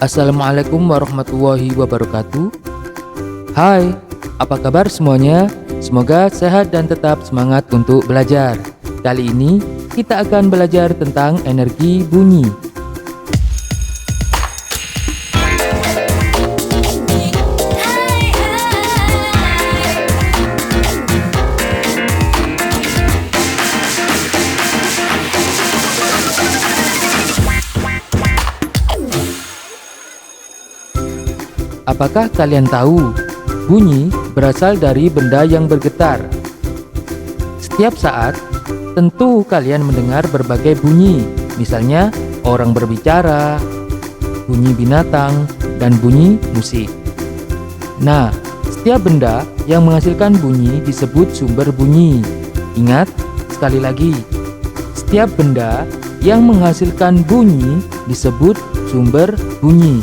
Assalamualaikum warahmatullahi wabarakatuh. Hai, apa kabar semuanya? Semoga sehat dan tetap semangat untuk belajar. Kali ini kita akan belajar tentang energi bunyi. Apakah kalian tahu, bunyi berasal dari benda yang bergetar? Setiap saat, tentu kalian mendengar berbagai bunyi, misalnya orang berbicara, bunyi binatang, dan bunyi musik. Nah, setiap benda yang menghasilkan bunyi disebut sumber bunyi. Ingat, sekali lagi, setiap benda yang menghasilkan bunyi disebut sumber bunyi.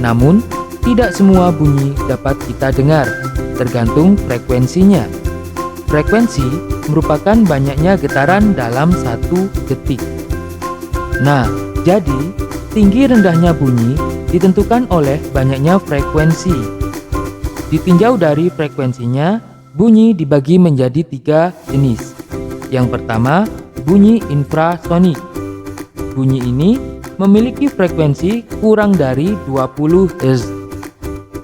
Namun, tidak semua bunyi dapat kita dengar, tergantung frekuensinya. Frekuensi merupakan banyaknya getaran dalam satu detik. Nah, jadi tinggi rendahnya bunyi ditentukan oleh banyaknya frekuensi. Ditinjau dari frekuensinya, bunyi dibagi menjadi 3 jenis. Yang pertama, bunyi infrasonik. Bunyi ini memiliki frekuensi kurang dari 20 Hz.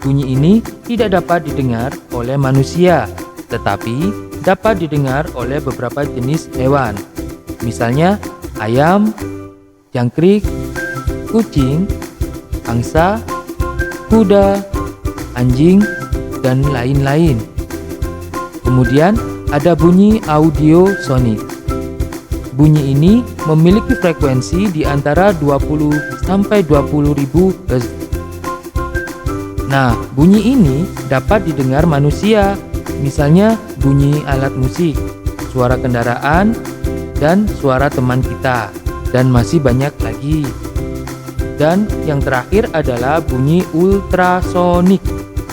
Bunyi ini tidak dapat didengar oleh manusia, tetapi dapat didengar oleh beberapa jenis hewan. Misalnya ayam, jangkrik, kucing, angsa, kuda, anjing, dan lain-lain. Kemudian ada bunyi audiosonik. Bunyi ini memiliki frekuensi di antara 20 sampai 20.000 Hz. Nah, bunyi ini dapat didengar manusia, misalnya bunyi alat musik, suara kendaraan, dan suara teman kita, dan masih banyak lagi. Dan yang terakhir adalah bunyi ultrasonik.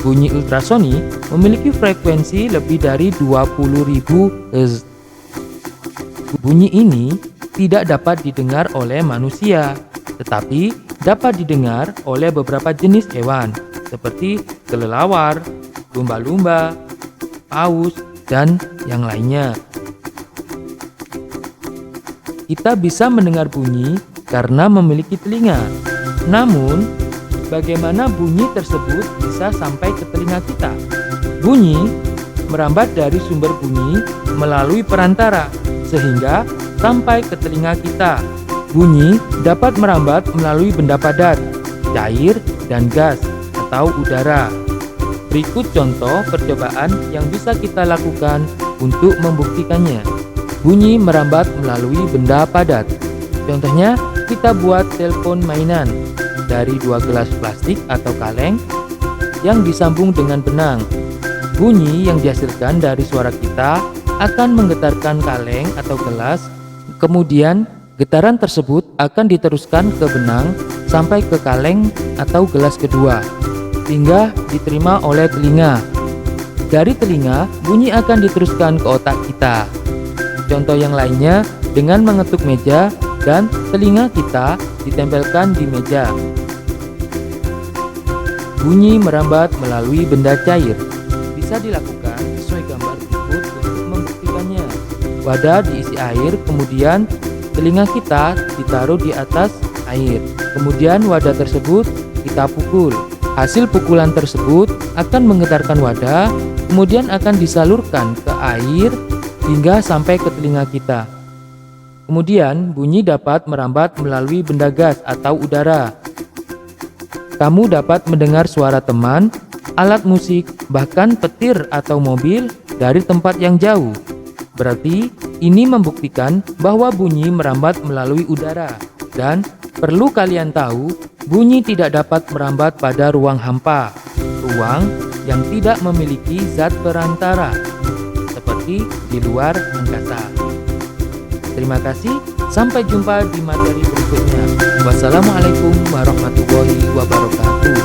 Bunyi ultrasonik memiliki frekuensi lebih dari 20.000 Hz. Bunyi ini tidak dapat didengar oleh manusia, tetapi dapat didengar oleh beberapa jenis hewan, seperti kelelawar, lumba-lumba, paus, dan yang lainnya. Kita bisa mendengar bunyi karena memiliki telinga. Namun, bagaimana bunyi tersebut bisa sampai ke telinga kita? Bunyi merambat dari sumber bunyi melalui perantara, sehingga sampai ke telinga kita. Bunyi dapat merambat melalui benda padat, cair, dan gas atau udara. Berikut contoh percobaan yang bisa kita lakukan untuk membuktikannya. Bunyi merambat melalui benda padat. Contohnya, kita buat telepon mainan dari 2 gelas plastik atau kaleng yang disambung dengan benang. Bunyi yang dihasilkan dari suara kita akan menggetarkan kaleng atau gelas, kemudian getaran tersebut akan diteruskan ke benang sampai ke kaleng atau gelas kedua, hingga diterima oleh telinga. Dari telinga, bunyi akan diteruskan ke otak kita. Contoh yang lainnya dengan mengetuk meja dan telinga kita ditempelkan di meja. Bunyi merambat melalui benda cair. Bisa dilakukan sesuai gambar berikut untuk membuktikannya. Wadah diisi air, kemudian telinga kita ditaruh di atas air. Kemudian wadah tersebut kita pukul. Hasil pukulan tersebut akan menggetarkan wadah, kemudian akan disalurkan ke air hingga sampai ke telinga kita. Kemudian bunyi dapat merambat melalui benda gas atau udara. Kamu dapat mendengar suara teman, alat musik, bahkan petir atau mobil dari tempat yang jauh. Berarti ini membuktikan bahwa bunyi merambat melalui udara. Dan perlu kalian tahu, bunyi tidak dapat merambat pada ruang hampa, ruang yang tidak memiliki zat perantara, seperti di luar angkasa. Terima kasih, sampai jumpa di materi berikutnya. Wassalamualaikum warahmatullahi wabarakatuh.